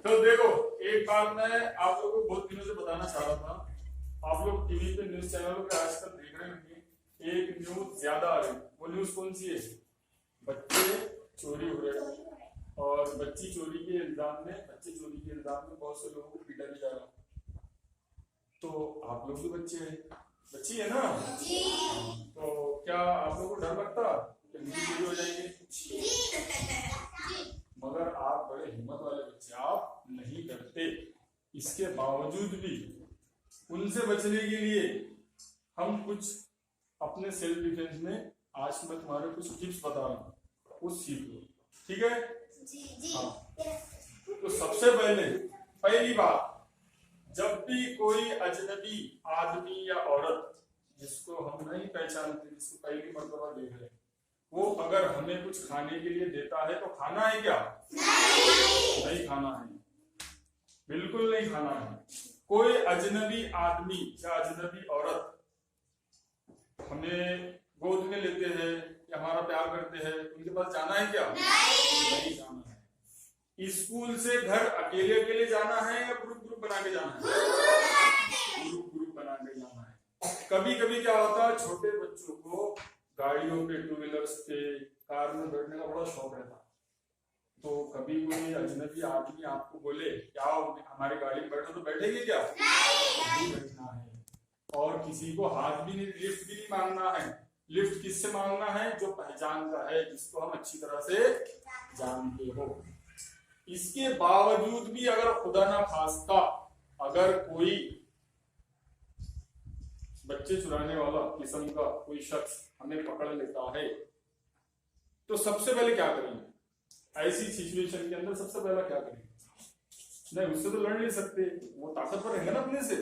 तो देखो, एक बात मैं आप लोगों को बहुत दिनों से बताना चाह रहा था। आप लोग टीवी पे न्यूज चैनलों पे आजकल देख रहे होंगे, एक न्यूज ज्यादा आ रही है। वो न्यूज कौन सी है? बच्चे चोरी हो रहे हैं और बच्चे चोरी के इल्जाम में बहुत से लोगों को पीटा भी जा रहा है। तो आप लोग भी बच्चे हैं, बच्ची है ना जी। तो क्या आप लोगों को डर लगता कि उनकी चोरी हो जाएगी? मगर आप बड़े हिम्मत वाले बच्चे, आप नहीं डरते। इसके बावजूद भी उनसे बचने के लिए हम कुछ अपने सेल्फ डिफेंस में, आज मैं तुम्हारे कुछ टिप्स बता रहा हूँ, वो सीख लो, ठीक है? जी। हाँ, तो सबसे पहली बात, जब भी कोई अजनबी आदमी या औरत जिसको हम नहीं पहचानते, जिसको पहली मर्तबा देख रहे हैं, वो अगर हमें कुछ खाने के लिए देता है तो खाना है क्या? नहीं खाना है, बिल्कुल नहीं खाना है। कोई अजनबी आदमी या अजनबी औरत हमें गोद में लेते हैं या हमारा प्यार करते हैं, उनके पास जाना है क्या? नहीं जाना है। स्कूल से घर अकेले अकेले जाना है या ग्रुप बना के जाना है? ग्रुप बना के जाना है। कभी कभी क्या होता है, छोटे बच्चों को गाड़ियों पे, टू व्हीलर्स पे, कार में बैठने का बड़ा शौक रहता है। तो कभी कोई अजनबी आदमी आपको बोले क्या हमारी गाड़ी में बैठो, तो बैठेंगे क्या? नहीं बैठना है। और किसी को हाथ भी नहीं, लिफ्ट भी नहीं मांगना है। लिफ्ट किससे मांगना है? जो पहचानता है, जिसको हम अच्छी तरह से जानते हो। इसके बावजूद भी अगर खुदा ना खास्ता अगर कोई बच्चे चुराने वाला किस्म का कोई शख्स हमें पकड़ लेता है, तो सबसे पहले क्या करेंगे? ऐसी सिचुएशन के अंदर सबसे पहला क्या करेंगे? नहीं, उससे तो लड़ नहीं सकते, वो ताकतवर रहेंगे ना अपने से।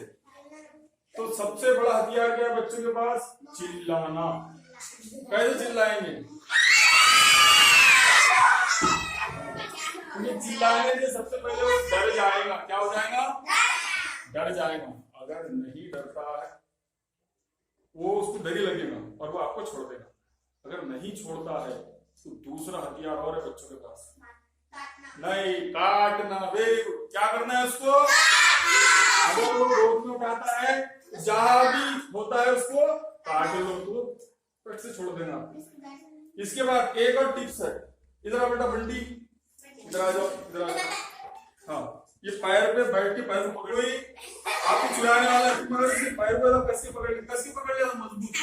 तो सबसे बड़ा हथियार क्या है बच्चों के पास? चिल्लाना। कैसे चिल्लाएंगे? उन्हें चिल्लाने से सबसे पहले वो डर जाएगा। क्या हो जाएगा? डर जाएगा। अगर नहीं डरता है, वो उसको डर ही लगेगा और वो आपको छोड़ देगा। अगर नहीं छोड़ता है तो दूसरा हथियार और है बच्चों के पास, नहीं काटना। Very good. क्या करना है उसको? अगर वो गोद में उठाता है, जहां भी होता है उसको काट लो, तो पेट से छोड़ देना। इसके बाद एक और टिप्स है। इधर आ बेटा बंटी, इधर आ जाओ, इधर आ जाओ। हाँ, ये पैर पे बैठ के पैर को पकड़ो। ही आपको चुराने वाला पैर को कस के पकड़ लिया तो मजबूत,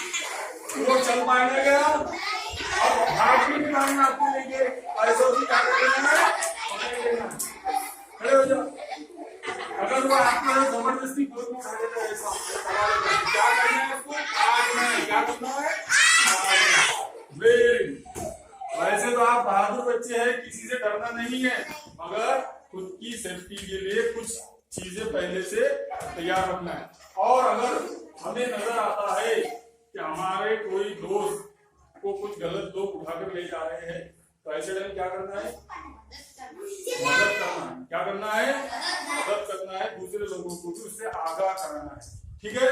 वो चल पाएगा क्या? अब हाथ भी नहीं मांगना आपको लेके, ऐसा भी क्या करना है? पकड़ लेना। खड़े हो जाओ। अगर वो आपको जबरदस्ती गोद में उठा लेता है, ऐसा क्या करना है उसको? काटना है। क्या करना है? Very good. वैसे तो आप बहादुर बच्चे हैं, किसी से डरना नहीं है, मगर खुद की सेफ्टी के लिए कुछ चीजें पहले से तैयार रखना है। और अगर हमें नजर आता है कि हमारे कोई दोस्त को कुछ गलत लोग उठाकर ले जा रहे हैं, तो ऐसे टाइम क्या करना है? मदद करना है। क्या करना है? मदद करना है। दूसरे लोगों को भी उससे आगाह करना है, ठीक है?